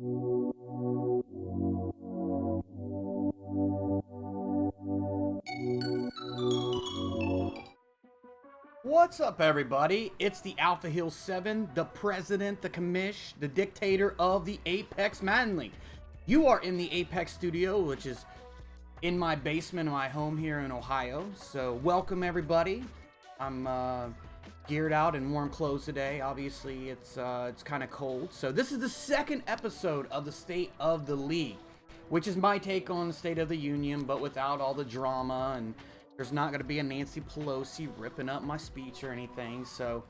What's up, everybody? It's the Alpha Hill 7, the president, the commish, the dictator of the Apex Madden League. You are in the Apex studio, which is in my basement of my home here in Ohio. So welcome, everybody. I'm geared out in warm clothes today. Obviously, it's kind of cold. So this is the second episode of the State of the League, which is my take on the State of the Union, but without all the drama, and there's not going to be a Nancy Pelosi ripping up my speech or anything. So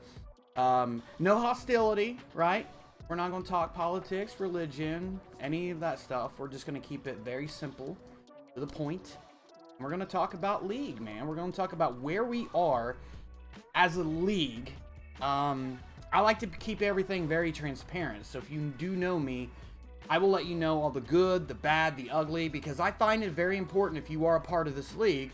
no hostility, right? We're not going to talk politics, religion, any of that stuff. We're just going to keep it very simple, to the point. We're going to talk about league, man. We're going to talk about where we are as a league. I like to keep everything very transparent. So if you do know me, I will let you know all the good, the bad, the ugly, because I find it very important, if you are a part of this league,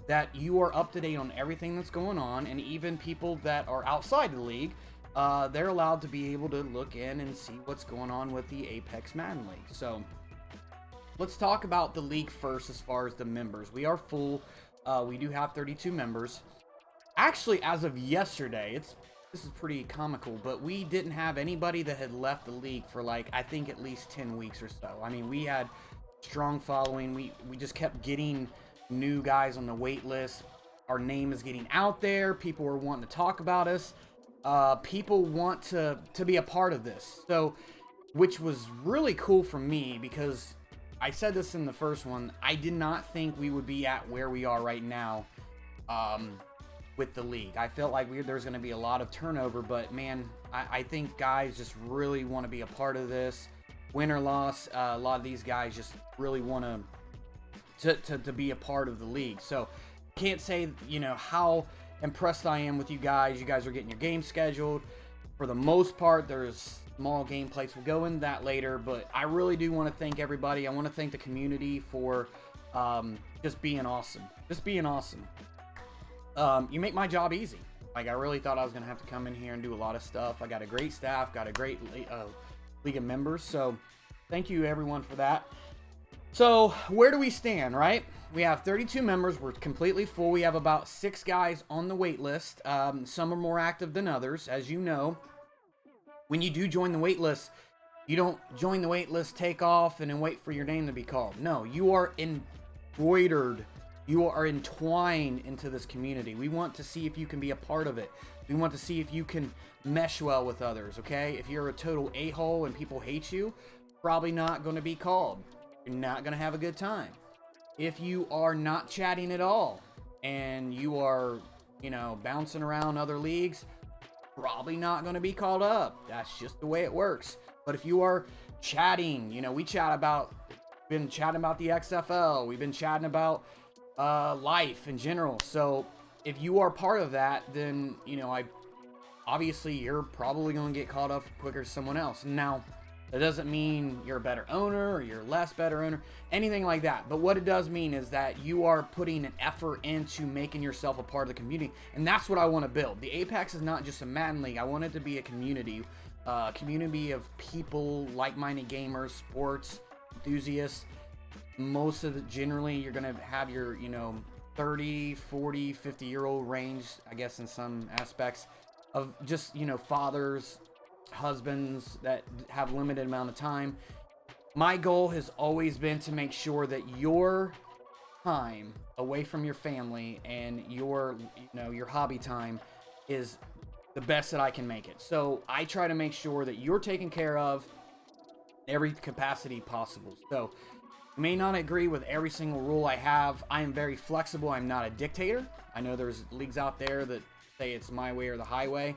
that you are up to date on everything that's going on. And even people that are outside the league, they're allowed to be able to look in and see what's going on with the Apex Madden League. So let's talk about the league first. As far as the members, we are full. We do have 32 members. Actually, as of yesterday, this is pretty comical, but we didn't have anybody that had left the league for, like, I think at least 10 weeks or so. I mean, we had strong following. We just kept getting new guys on the wait list. Our name is getting out there. People are wanting to talk about us. People want to be a part of this. So, which was really cool for me, because I said this in the first one. I did not think we would be at where we are right now with the league. I felt like there's going to be a lot of turnover, but man, I think guys just really want to be a part of this. Win or loss, a lot of these guys just really want to be a part of the league. So can't say, how impressed I am with you guys. You guys are getting your game scheduled. For the most part, there's small gameplays. We'll go into that later, but I really do want to thank everybody. I want to thank the community for just being awesome. You make my job easy. Like, I really thought I was going to have to come in here and do a lot of stuff. I got a great staff, got a great league of members. So thank you, everyone, for that. So where do we stand, right? We have 32 members. We're completely full. We have about 6 guys on the wait list. Some are more active than others. As you know, when you do join the wait list, you don't join the wait list, take off, and then wait for your name to be called. No, you are embroidered. You are entwined into this community. We want to see if you can be a part of it. We want to see if you can mesh well with others, okay? If you're a total a-hole and people hate you, probably not going to be called. You're not going to have a good time. If you are not chatting at all and you are, bouncing around other leagues, probably not going to be called up. That's just the way it works. But if you are chatting, we been chatting about the XFL. We've been chatting about life in general. So if you are part of that, then, obviously you're probably going to get called up quicker than someone else. Now, that doesn't mean you're a better owner or you're less better owner, anything like that. But what it does mean is that you are putting an effort into making yourself a part of the community. And that's what I want to build. The Apex is not just a Madden League. I want it to be a community of people, like-minded gamers, sports enthusiasts. Generally, you're going to have your, 30, 40, 50-year-old range, I guess, in some aspects of just, fathers, husbands that have limited amount of time. My goal has always been to make sure that your time away from your family and your hobby time is the best that I can make it. So I try to make sure that you're taken care of in every capacity possible. So you may not agree with every single rule I have. I am very flexible. I'm not a dictator. I know there's leagues out there that say it's my way or the highway.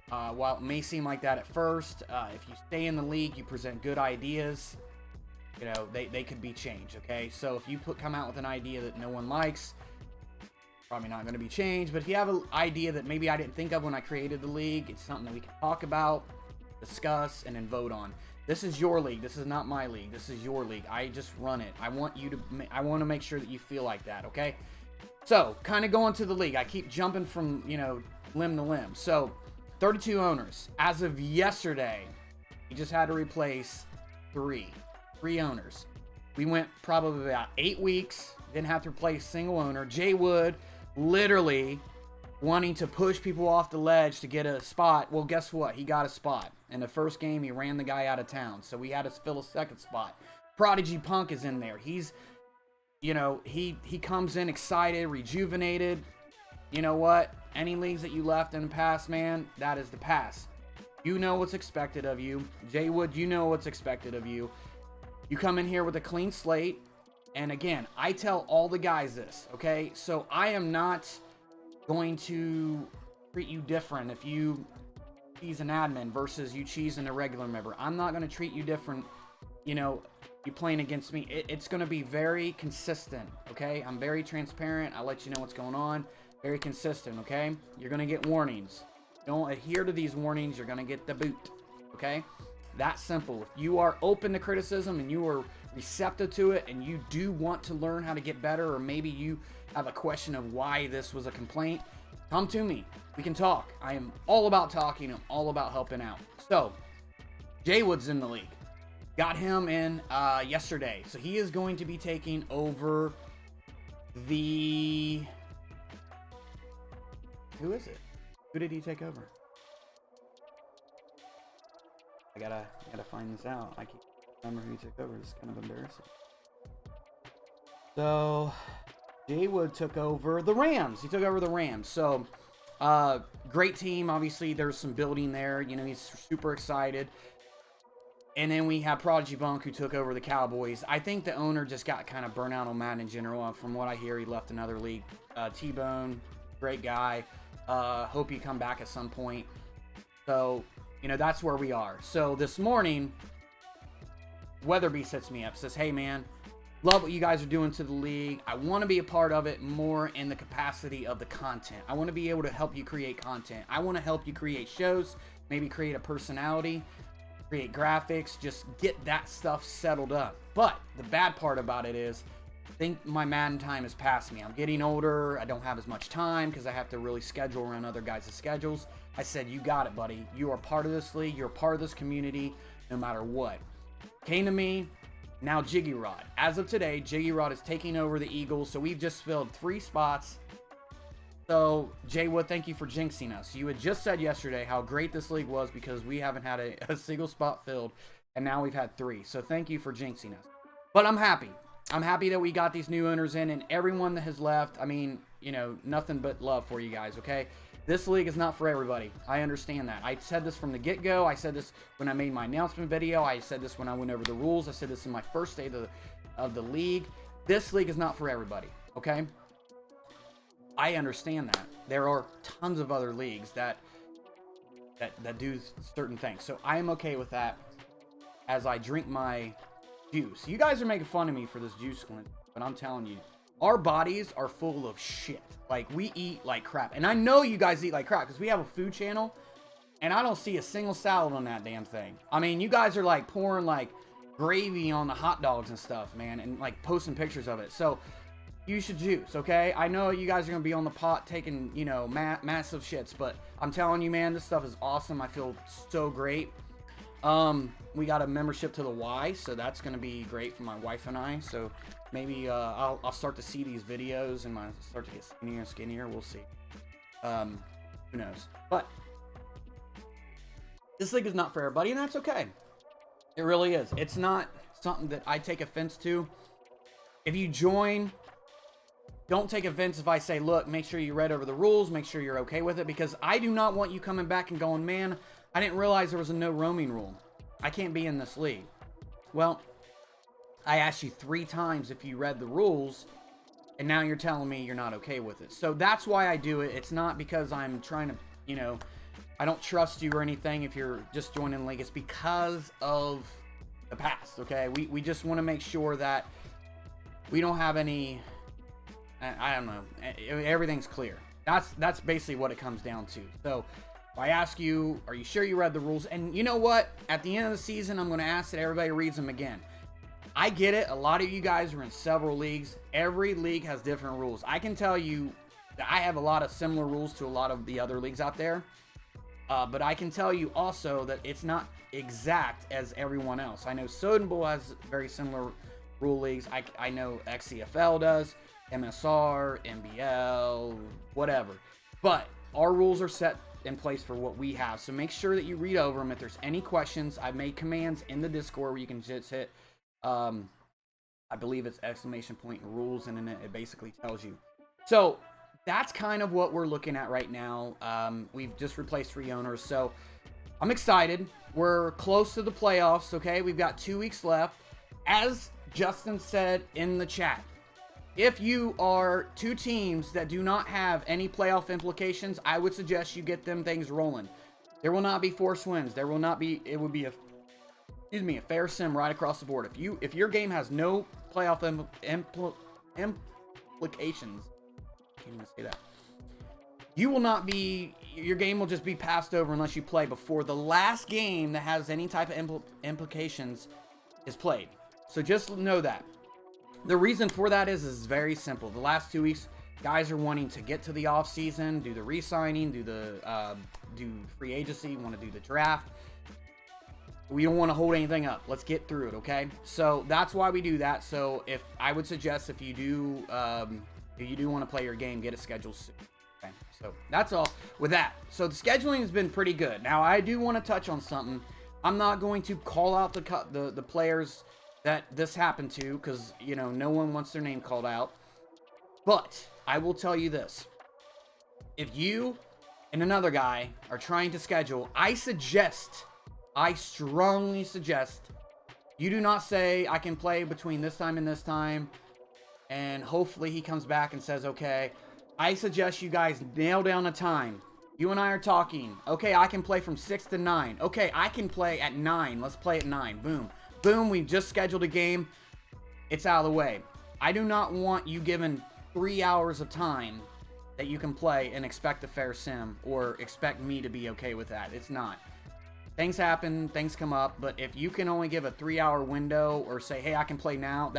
While it may seem like that at first, if you stay in the league, you present good ideas, they could be changed, okay? So if you come out with an idea that no one likes, probably not going to be changed. But if you have an idea that maybe I didn't think of when I created the league, it's something that we can talk about, discuss, and then vote on. This is your league. This is not my league. This is your league. I just run it. I want to make sure that you feel like that, okay? So, kind of going to the league. I keep jumping from, limb to limb. So, 32 owners. As of yesterday, we just had to replace three owners. We went probably about 8 weeks, didn't have to replace a single owner. Jay Wood literally wanting to push people off the ledge to get a spot. Well, guess what? He got a spot. In the first game, he ran the guy out of town, so we had to fill a second spot. Prodigy Punk is in there. He's, you know, he comes in excited, rejuvenated. You know what? Any leagues that you left in the past, man, that is the past. You know what's expected of you. Jay Wood, you know what's expected of you. You come in here with a clean slate. And again, I tell all the guys this, okay? So I am not going to treat you different if you cheese an admin versus you cheese an irregular member. I'm not going to treat you different, you know, you playing against me. It's going to be very consistent, okay? I'm very transparent. I let you know what's going on. Very consistent, okay? You're going to get warnings. Don't adhere to these warnings, you're going to get the boot, okay? That simple. If you are open to criticism and you are receptive to it and you do want to learn how to get better, or maybe you have a question of why this was a complaint, come to me. We can talk. I am all about talking. I'm all about helping out. So, Jay Wood's in the league. Got him in yesterday. So he is going to be taking over the... Who is it? Who did he take over? I gotta find this out. I can't remember who he took over. It's kind of embarrassing. So, Jay Wood took over the Rams. He took over the Rams. So, great team. Obviously, there's some building there. You know, he's super excited. And then we have Prodigy Bunk, who took over the Cowboys. I think the owner just got kind of burnt out on Madden in general. From what I hear, he left another league. T-Bone, great guy. Hope you come back at some point. So, you know, that's where we are. So this morning, Weatherby sets me up, says, hey man, love what you guys are doing to the league. I want to be a part of it more in the capacity of the content. I want to be able to help you create content. I want to help you create shows, maybe create a personality, create graphics, just get that stuff settled up. But the bad part about it is, I think my Madden time has passed me. I'm getting older. I don't have as much time because I have to really schedule around other guys' schedules. I said, you got it, buddy. You are part of this league. You're part of this community no matter what. Came to me. Now Jiggy Rod. As of today, Jiggy Rod is taking over the Eagles. So we've just filled 3 spots. So, Jay Wood, thank you for jinxing us. You had just said yesterday how great this league was because we haven't had a single spot filled. And now we've had 3. So thank you for jinxing us. But I'm happy. I'm happy that we got these new owners in, and everyone that has left, I mean, you know, nothing but love for you guys, okay? This league is not for everybody. I understand that. I said this from the get-go. I said this when I made my announcement video. I said this when I went over the rules. I said this in my first day of the league. This league is not for everybody, okay? I understand that. There are tons of other leagues that do certain things. So I am okay with that as I drink my juice. You guys are making fun of me for this juice, Clint, but I'm telling you, our bodies are full of shit. Like, we eat like crap. And I know you guys eat like crap because we have a food channel, and I don't see a single salad on that damn thing. I mean, you guys are like pouring like gravy on the hot dogs and stuff, man, and like posting pictures of it. So you should juice, okay? I know you guys are gonna be on the pot taking, you know, massive shits, but I'm telling you, man, this stuff is awesome. I feel so great. We got a membership to the Y, so that's going to be great for my wife and I. So maybe I'll start to see these videos and start to get skinnier and skinnier. We'll see. Who knows? But this league is not for everybody, and that's okay. It really is. It's not something that I take offense to. If you join, don't take offense if I say, look, make sure you read over the rules, make sure you're okay with it, because I do not want you coming back and going, man, I didn't realize there was a no roaming rule. I can't be in this league. Well, I asked you 3 times if you read the rules, and now you're telling me you're not okay with it. So that's why I do it. It's not because I'm trying to, you know, I don't trust you or anything if you're just joining the league. It's because of the past, okay? We just want to make sure that we don't have any, I don't know, everything's clear. That's basically what it comes down to. So if I ask you, are you sure you read the rules? And you know what? At the end of the season, I'm going to ask that everybody reads them again. I get it. A lot of you guys are in several leagues. Every league has different rules. I can tell you that I have a lot of similar rules to a lot of the other leagues out there. But I can tell you also that it's not exact as everyone else. I know Soden Bowl has very similar rule leagues. I know XCFL does, MSR, MBL, whatever. But our rules are set in place for what we have. So make sure that you read over them. If there's any questions, I've made commands in the Discord where you can just hit, I believe it's !rules, and then it basically tells you. So that's kind of what we're looking at right now. We've just replaced 3 owners, so I'm excited. We're close to the playoffs, okay? We've got 2 weeks left. As Justin said in the chat, if you are 2 teams that do not have any playoff implications, I would suggest you get them things rolling. There will not be forced wins. There will not be, it would be a fair sim right across the board. If your game has no playoff implications, I can't even say that. You will not be, your game will just be passed over unless you play before the last game that has any type of implications is played. So just know that. The reason for that is very simple. The last 2 weeks, guys are wanting to get to the off season, do the re-signing, do free agency, want to do the draft. We don't want to hold anything up. Let's get through it, okay? So that's why we do that. So if I would suggest if you do want to play your game, get it scheduled soon. Okay, so that's all with that. So the scheduling has been pretty good. Now I do want to touch on something. I'm not going to call out the players that this happened to, because, you know, no one wants their name called out. But I will tell you this. If you and another guy are trying to schedule, I strongly suggest you do not say, I can play between this time and this time, and hopefully he comes back and says, okay. I suggest you guys nail down a time. You and I are talking. Okay, I can play from 6 to 9. Okay, I can play at 9. Let's play at 9. Boom. Boom, we just scheduled a game. It's out of the way. I do not want you given 3 hours of time that you can play and expect a fair sim, or expect me to be okay with that. It's not. Things happen, things come up, but if you can only give a 3-hour window or say, hey, I can play now,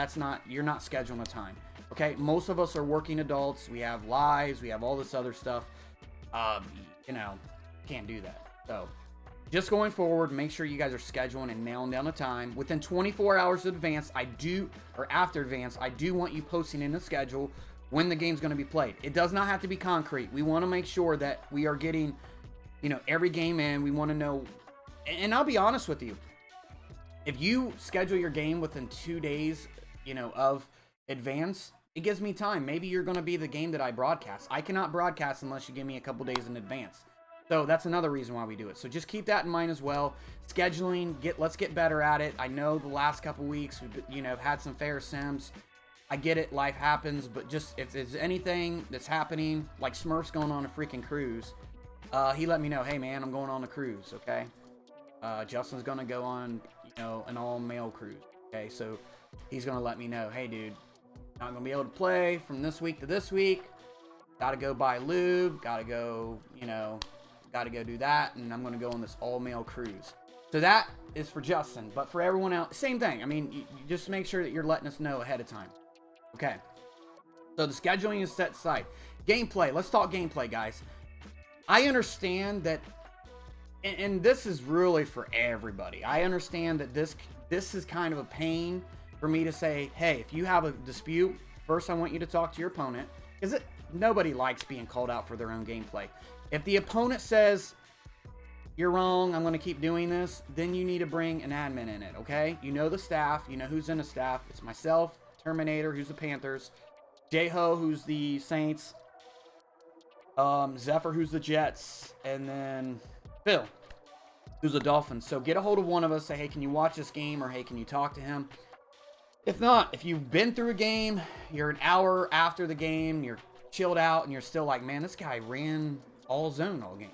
you're not scheduling a time. Okay, most of us are working adults. We have lives, we have all this other stuff. You know, can't do that. So just going forward, make sure you guys are scheduling and nailing down a time. Within 24 hours of advance, after advance, I do want you posting in the schedule when the game's going to be played. It does not have to be concrete. We want to make sure that we are getting, you know, every game in. We want to know, and I'll be honest with you. If you schedule your game within 2 days, you know, of advance, it gives me time. Maybe you're going to be the game that I broadcast. I cannot broadcast unless you give me a couple days in advance. So that's another reason why we do it. So just keep that in mind as well. Scheduling, let's get better at it. I know the last couple weeks we've, you know, had some fair sims. I get it, life happens, but just if there's anything that's happening, like Smurf's going on a freaking cruise, he let me know, hey man, I'm going on a cruise, okay? Justin's going to go on, you know, an all-male cruise, okay? So he's going to let me know, hey dude, not going to be able to play from this week to this week. Got to go buy lube, got to go, you know, got to go do that, and I'm going to go on this all-male cruise. So that is for Justin, but for everyone else, same thing. I mean, you just make sure that you're letting us know ahead of time. Okay. So the scheduling is set aside. Gameplay. Let's talk gameplay, guys. I understand that, and this is really for everybody. I understand that this is kind of a pain for me to say, hey, if you have a dispute, first I want you to talk to your opponent, because nobody likes being called out for their own gameplay. If the opponent says, you're wrong, I'm going to keep doing this, then you need to bring an admin in it, okay? You know the staff. You know who's in the staff. It's myself, Terminator, who's the Panthers, J-Ho, who's the Saints, Zephyr, who's the Jets, and then Phil, who's the Dolphins. So get a hold of one of us. Say, hey, can you watch this game? Or, hey, can you talk to him? If not, if you've been through a game, you're an hour after the game, you're chilled out, and you're still like, man, this guy ran all zone all game.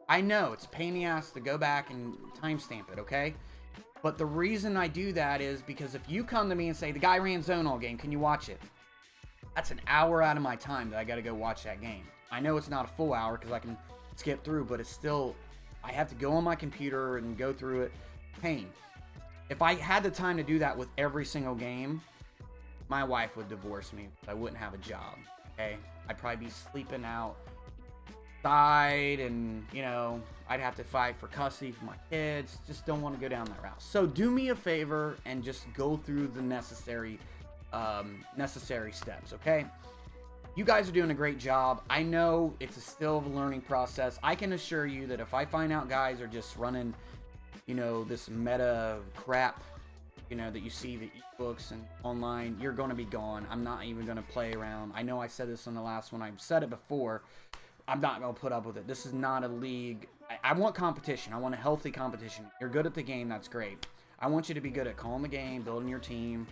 I know it's a pain in the ass to go back and timestamp it, okay? But the reason I do that is because if you come to me and say, the guy ran zone all game, can you watch it? That's an hour out of my time that I got to go watch that game. I know it's not a full hour because I can skip through, but it's still, I have to go on my computer and go through it. Pain. If I had the time to do that with every single game, my wife would divorce me. I wouldn't have a job, okay? I'd probably be sleeping out side, and you know, I'd have to fight for custody for my kids. Just don't want to go down that route. So do me a favor and just go through the necessary steps, okay? You guys are doing a great job. I know it's still a learning process. I can assure you that if I find out guys are just running, you know, this meta crap, you know, that you see the ebooks and online, you're going to be gone. I'm not even going to play around. I know I said this on the last one. I've said it before. I'm not going to put up with it. This is not a league. I want competition. I want a healthy competition. You're good at the game. That's great. I want you to be good at calling the game, building your team,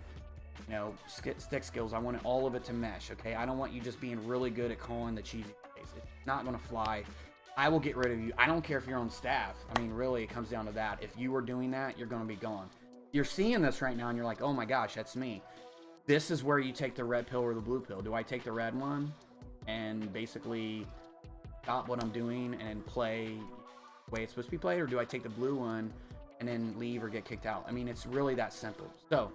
you know, stick skills. I want all of it to mesh, okay? I don't want you just being really good at calling the cheesy plays. It's not going to fly. I will get rid of you. I don't care if you're on staff. I mean, really, it comes down to that. If you are doing that, you're going to be gone. You're seeing this right now, and you're like, oh my gosh, that's me. This is where you take the red pill or the blue pill. Do I take the red one and basically stop what I'm doing and play the way it's supposed to be played, or do I take the blue one and then leave or get kicked out? I mean, it's really that simple. So,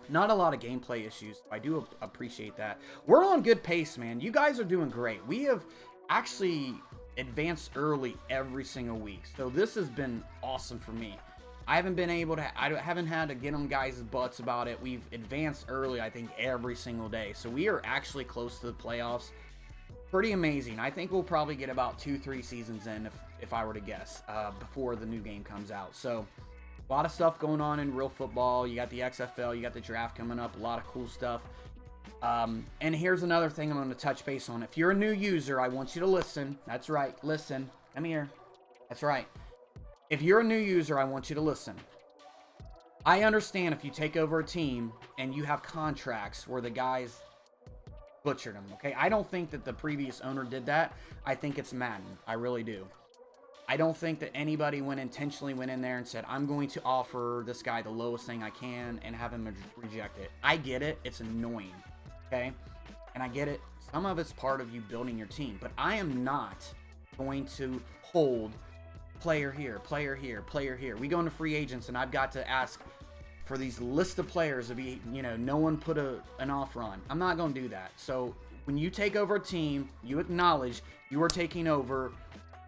not a lot of gameplay issues. I do appreciate that. We're on good pace, man. You guys are doing great. We have actually advanced early every single week. So this has been awesome for me. I haven't been able to, I haven't had to get on guys' butts about it. We've advanced early, I think, every single day. So we are actually close to the playoffs. Pretty amazing. I think we'll probably get about 2-3 seasons in, if I were to guess, before the new game comes out. So a lot of stuff going on in real football. You got the XFL, you got the draft coming up, a lot of cool stuff. And here's another thing I'm going to touch base on. If you're a new user, I want you to listen. That's right, listen. Come here. That's right. If you're a new user, I want you to listen. I understand if you take over a team and you have contracts where the guys butchered them, okay? I don't think that the previous owner did that. I think it's Madden. I really do. I don't think that anybody intentionally went in there and said, I'm going to offer this guy the lowest thing I can and have him reject it. I get it. It's annoying, okay? And I get it. Some of it's part of you building your team. But I am not going to hold player here, player here, player here. We go into free agents, and I've got to ask for these list of players to be, you know, no one put an offer on. I'm not going to do that. So when you take over a team, you acknowledge you are taking over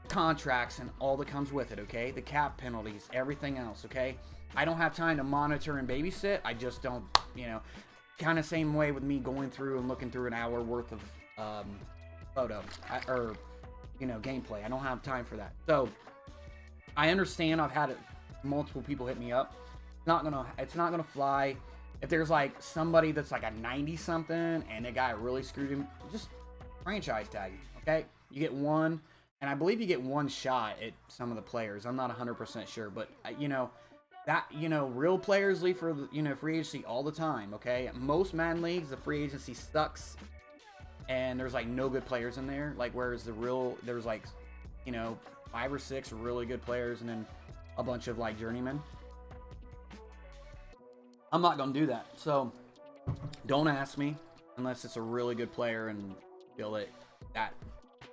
contracts and all that comes with it, okay? The cap penalties, everything else, okay? I don't have time to monitor and babysit. I just don't, you know, kind of same way with me going through and looking through an hour worth of photo or, you know, gameplay. I don't have time for that. So I understand. I've had multiple people hit me up. It's not gonna fly. If there's like somebody that's like a 90 something and the guy really screwed him, just franchise tag him, okay? You get one, and I believe you get one shot at some of the players. I'm not 100% sure, but you know, that, you know, real players leave for, you know, free agency all the time, okay? Most Madden leagues, the free agency sucks, and there's like no good players in there. Like, whereas there's like, you know, 5 or 6 really good players and then a bunch of like journeymen. I'm not going to do that. So don't ask me unless it's a really good player and feel that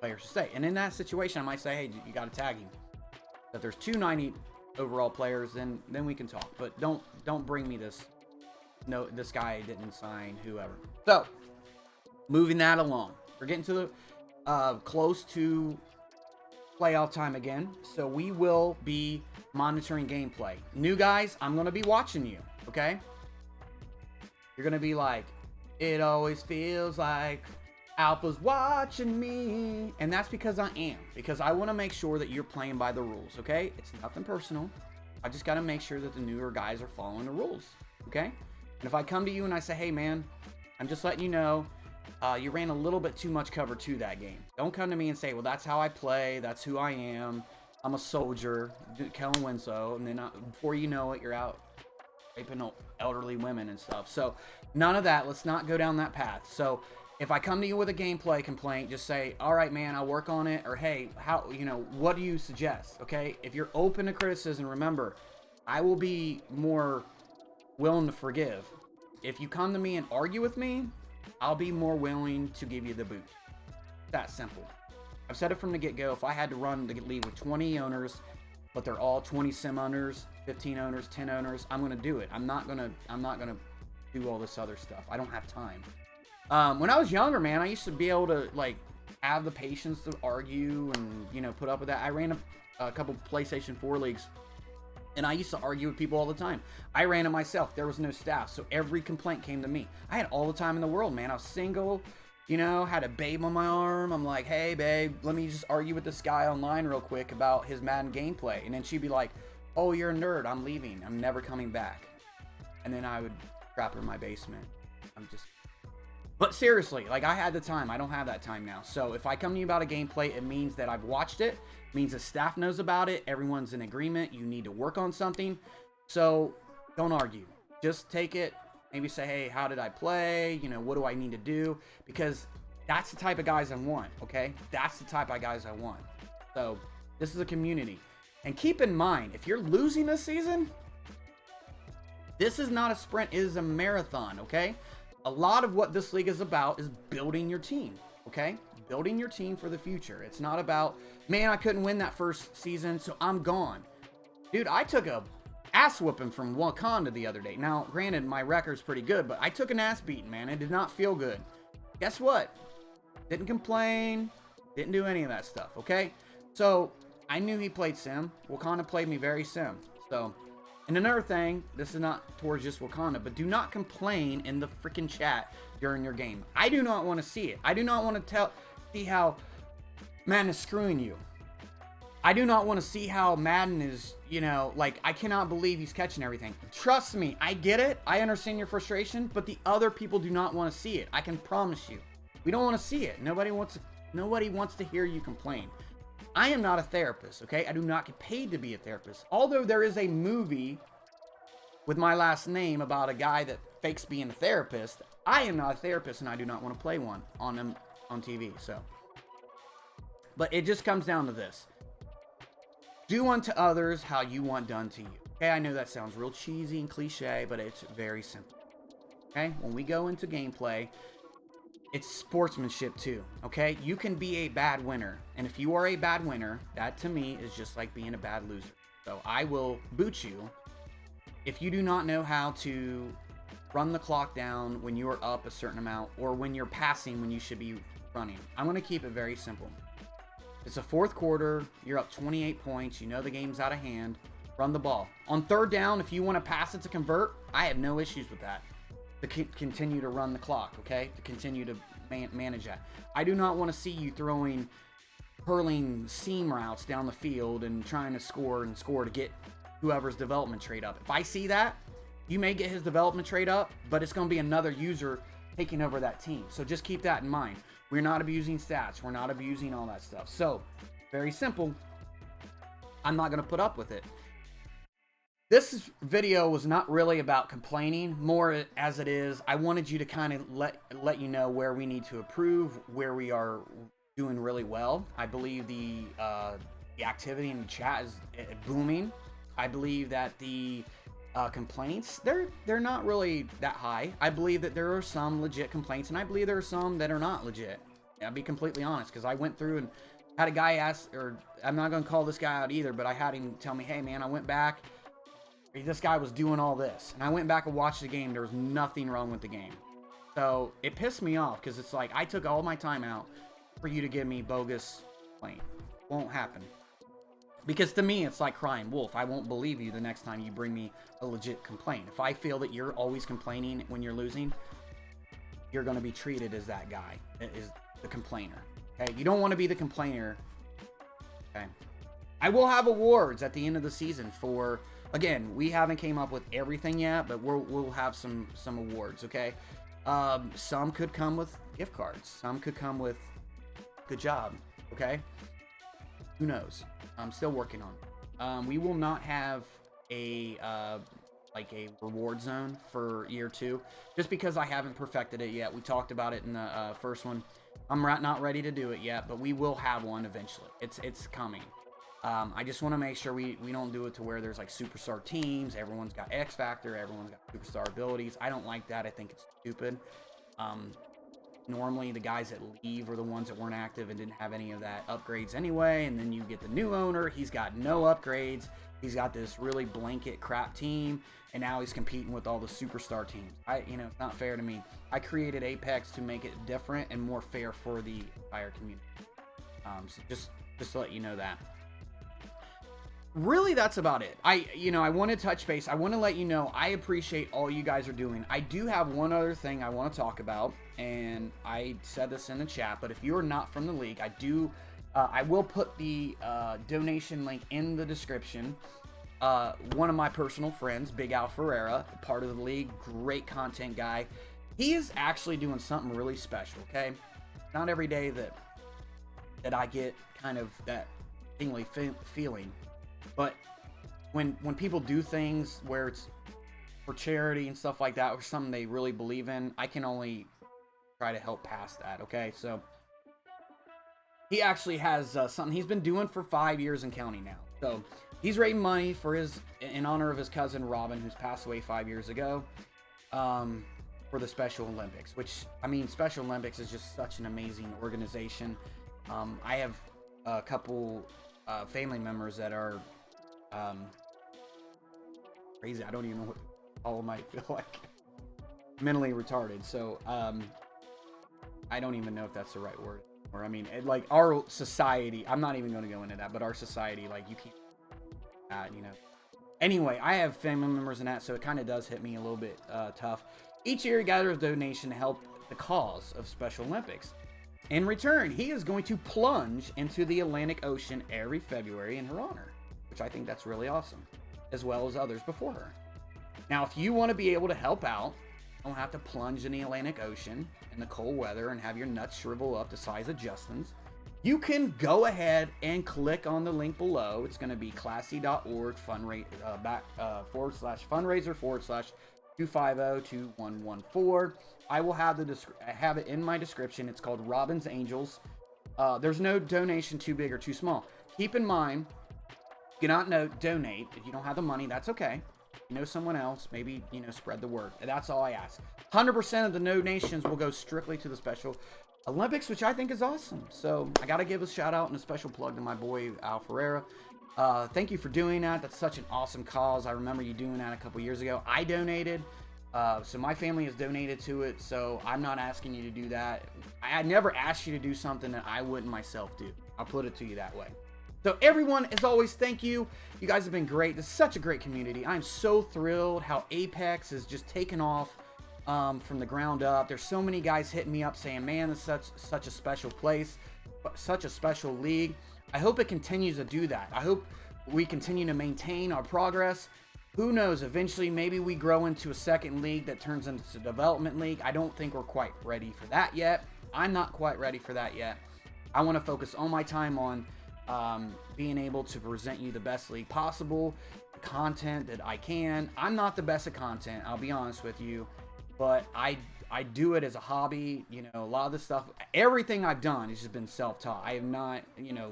player should stay. And in that situation, I might say, hey, you got to tag him. If there's 290 overall players, then we can talk. But don't bring me this. No, this guy didn't sign whoever. So moving that along, we're getting to the close to playoff time again, so we will be monitoring gameplay. New guys, I'm going to be watching you, okay? You're going to be like, it always feels like Alpha's watching me. And that's because I am. Because I want to make sure that you're playing by the rules, okay? It's nothing personal. I just got to make sure that the newer guys are following the rules, okay? And if I come to you and I say, hey, man, I'm just letting you know, you ran a little bit too much cover 2 that game. Don't come to me and say, well, that's how I play. That's who I am. I'm a soldier, Kellen Winslow. And then before you know it, you're out raping elderly women and stuff. So none of that. Let's not go down that path. So if I come to you with a gameplay complaint, just say, all right, man, I'll work on it. Or, hey, how, you know, what do you suggest? Okay. If you're open to criticism, remember, I will be more willing to forgive. If you come to me and argue with me, I'll be more willing to give you the boot. That simple. I've said it from the get-go. If I had to run the league with 20 owners, but they're all 20 sim owners, 15 owners, 10 owners, I'm gonna do it. I'm not gonna do all this other stuff. I don't have time. When I was younger, man, I used to be able to like have the patience to argue and, you know, put up with that. I ran a couple PlayStation 4 leagues, and I used to argue with people all the time. I ran it myself. There was no staff, so every complaint came to me. I had all the time in the world, man. I was single, you know, had a babe on my arm. I'm like, hey, babe, let me just argue with this guy online real quick about his Madden gameplay. And then she'd be like, oh, you're a nerd. I'm leaving. I'm never coming back. And then I would trap her in my basement. But seriously, like, I had the time. I don't have that time now. So if I come to you about a gameplay, it means that I've watched it. It means the staff knows about it. Everyone's in agreement. You need to work on something. So don't argue. Just take it. Maybe say, hey, how did I play? You know, what do I need to do? Because that's the type of guys I want, okay? That's the type of guys I want. So this is a community. And keep in mind, if you're losing this season, this is not a sprint. It is a marathon, okay? A lot of what this league is about is building your team, okay? Building your team for the future. It's not about, man, I couldn't win that first season, so I'm gone. Dude, I took a ass whooping from Wakanda the other day. Now, granted, my record's pretty good, but I took an ass beating, man. It did not feel good. Guess what? Didn't complain. Didn't do any of that stuff, okay? So, I knew he played sim. Wakanda played me very sim. So, and another thing, this is not towards just Wakanda, but do not complain in the freaking chat during your game. I do not want to see it. I do not want to see how Madden is screwing you. I do not want to see how Madden is, you know, like, I cannot believe he's catching everything. Trust me, I get it. I understand your frustration, but the other people do not want to see it. I can promise you. We don't want to see it. Nobody wants to hear you complain. I am not a therapist, okay? I do not get paid to be a therapist. Although there is a movie with my last name about a guy that fakes being a therapist, I am not a therapist, and I do not want to play one on TV, so. But it just comes down to this. Do unto others how you want done to you. Okay, I know that sounds real cheesy and cliche, but it's very simple. Okay, when we go into gameplay, it's sportsmanship too, okay? You can be a bad winner, and if you are a bad winner, that to me is just like being a bad loser. So I will boot you if you do not know how to run the clock down when you are up a certain amount, or when you're passing when you should be running. I'm going to keep it very simple. It's a fourth quarter, you're up 28 points, you know the game's out of hand, run the ball. On third down, if you want to pass it to convert, I have no issues with that. To continue to run the clock, okay? To continue to manage that. I do not want to see you throwing hurling seam routes down the field and trying to score to get whoever's development trade up. If I see that, you may get his development trade up, but it's going to be another user taking over that team. So just keep that in mind. We're not abusing stats. We're not abusing all that stuff. So, very simple. I'm not going to put up with it. This video was not really about complaining, more as it is, I wanted you to kind of let you know where we need to improve, where we are doing really well. I believe the activity in the chat is booming. I believe that the complaints, they're not really that high. I believe that there are some legit complaints, and I believe there are some that are not legit. I'll be completely honest, because I went through and had a guy ask, or I'm not going to call this guy out either, but I had him tell me, hey man, I went back, this guy was doing all this, and I went back and watched the game. There was nothing wrong with the game. So it pissed me off, because it's like, I took all my time out for you to give me bogus complaint. Won't happen. Because to me, it's like crying wolf. I won't believe you the next time you bring me a legit complaint. If I feel that you're always complaining when you're losing, you're going to be treated as that guy, is the complainer. Okay, you don't want to be the complainer. Okay, I will have awards at the end of the season for. Again, we haven't came up with everything yet, but we'll have some awards, okay? Some could come with gift cards. Some could come with good job, okay? Who knows? I'm still working on it. We will not have a like a reward zone for year 2, just because I haven't perfected it yet. We talked about it in the first one. I'm not ready to do it yet, but we will have one eventually. It's coming. I just want to make sure we don't do it to where there's like superstar teams. Everyone's got X Factor. Everyone's got superstar abilities. I don't like that. I think it's stupid. Normally the guys that leave are the ones that weren't active and didn't have any of that upgrades anyway. And then you get the new owner. He's got no upgrades. he's got this really blanket crap team, and now he's competing with all the superstar teams. It's not fair to me. I created Apex to make it different and more fair for the entire community. So just to let you know that. Really, that's about it. I want to touch base. I want to let you know I appreciate all you guys are doing. I do have one other thing I want to talk about, and I said this in the chat, but if you are not from the league, I will put the donation link in the description. One of my personal friends, Big Al Ferreira, part of the league, great content guy. He is actually doing something really special, okay? Not every day that I get kind of that tingly feeling. But when people do things where it's for charity and stuff like that, or something they really believe in, I can only try to help past that, okay? So he actually has something he's been doing for 5 years and counting now. So he's raising money in honor of his cousin Robin, who's passed away 5 years ago, for the Special Olympics. Which, I mean, Special Olympics is just such an amazing organization. I have a couple family members that are crazy. I don't even know what all might feel like. Mentally retarded. So I don't even know if that's the right word. Or I mean, like our society. I'm not even going to go into that. But our society, like you can't. Anyway, I have family members in that, so it kind of does hit me a little bit tough. Each year, he gathers a donation to help the cause of Special Olympics. In return, he is going to plunge into the Atlantic Ocean every February in her honor, which I think that's really awesome, as well as others before her. Now, if you want to be able to help out, you don't have to plunge in the Atlantic Ocean in the cold weather and have your nuts shrivel up to size of Justin's. You can go ahead and click on the link below. It's going to be classy.org /fundraiser /2502114. I will have have it in my description. It's called Robin's Angels. There's no donation too big or too small. Keep in mind, you cannot donate if you don't have the money. That's okay. You know someone else, maybe spread the word. That's all I ask. 100% of the donations will go strictly to the Special Olympics, which I think is awesome. So I got to give a shout out and a special plug to my boy Al Ferreira. Thank you for doing that. That's such an awesome cause. I remember you doing that a couple years ago. I donated, so my family has donated to it. So I'm not asking you to do that. I never asked you to do something that I wouldn't myself do. I'll put it to you that way. So everyone, as always, thank you. You guys have been great. This is such a great community. I'm so thrilled how Apex is just taken off from the ground up. There's so many guys hitting me up saying, man, this is such a special place, such a special league. I hope it continues to do that. I hope we continue to maintain our progress. Who knows, eventually maybe we grow into a second league that turns into a development league. I don't think we're quite ready for that yet. I'm not quite ready for that yet. I want to focus all my time on being able to present you the best league possible, the content that I can. I'm not the best at content, I'll be honest with you, but I do it as a hobby. A lot of the stuff, everything I've done has just been self-taught. I have not,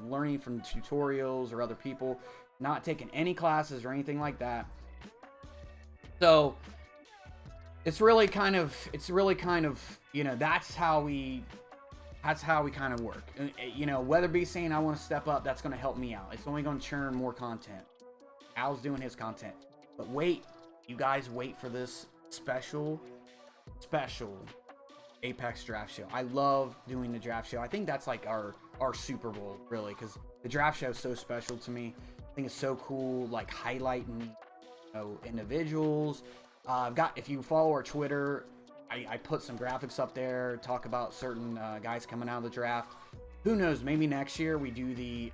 learning from tutorials or other people, not taking any classes or anything like that. So it's really kind of, that's how we kind of work. Weatherby saying I want to step up, that's going to help me out. It's only going to churn more content. Al's doing his content. But wait, you guys wait for this special Apex draft show. I love doing the draft show. I think that's like our Super Bowl, really, because the draft show is so special to me. I think it's so cool, like highlighting individuals. If you follow our Twitter, I put some graphics up there, talk about certain guys coming out of the draft. Who knows, maybe next year we do the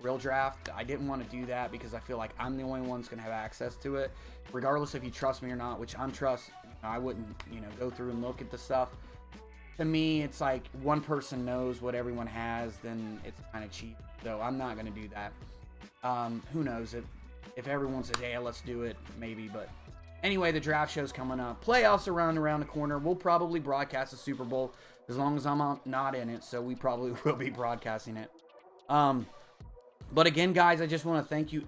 real draft. I didn't want to do that because I feel like I'm the only one that's going to have access to it, regardless if you trust me or not, which I wouldn't, go through and look at the stuff. To me, it's like one person knows what everyone has, then it's kind of cheap. So I'm not going to do that. Who knows, if everyone says, hey, let's do it, maybe, but anyway, the draft show's coming up. Playoffs around the corner. We'll probably broadcast the Super Bowl as long as I'm not in it, so we probably will be broadcasting it. But again, guys, I just want to thank you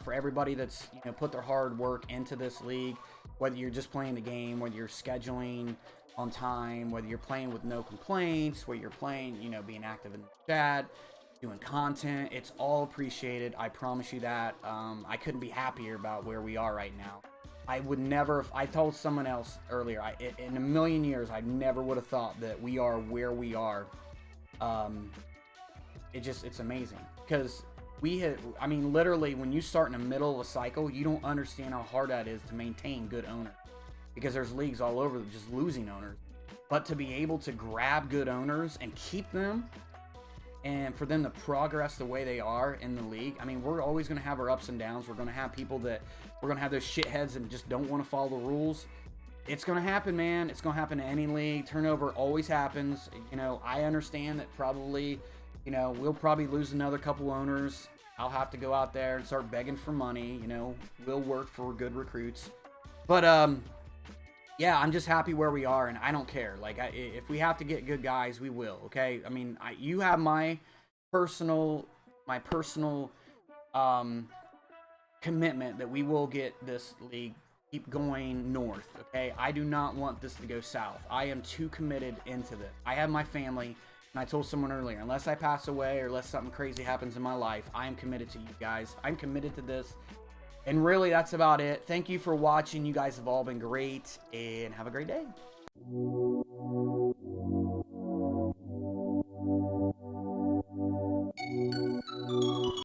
for everybody that's put their hard work into this league. Whether you're just playing the game, whether you're scheduling on time, whether you're playing with no complaints, whether you're playing, being active in the chat. doing content. It's all appreciated. I promise you that. I couldn't be happier about where we are right now. I would never, I told someone else earlier, in a million years, I never would have thought that we are where we are. It's amazing. Because I mean, literally, when you start in the middle of a cycle, you don't understand how hard that is to maintain good owners. Because there's leagues all over just losing owners. But to be able to grab good owners and keep them, and for them to progress the way they are in the league, I mean, we're always going to have our ups and downs. We're going to have people that, we're going to have those shitheads and just don't want to follow the rules. It's going to happen, man. It's going to happen in any league. Turnover always happens. You know, I understand that probably, you know, we'll probably lose another couple owners. I'll have to go out there and start begging for money. You know, we'll work for good recruits. But, yeah, I'm just happy where we are, and I don't care. Like, if we have to get good guys, we will, okay? I mean, you have my personal commitment that we will get this league keep going north, okay? I do not want this to go south. I am too committed into this. I have my family, and I told someone earlier, unless I pass away or unless something crazy happens in my life, I am committed to you guys. I'm committed to this. And really, that's about it. Thank you for watching. You guys have all been great, and have a great day.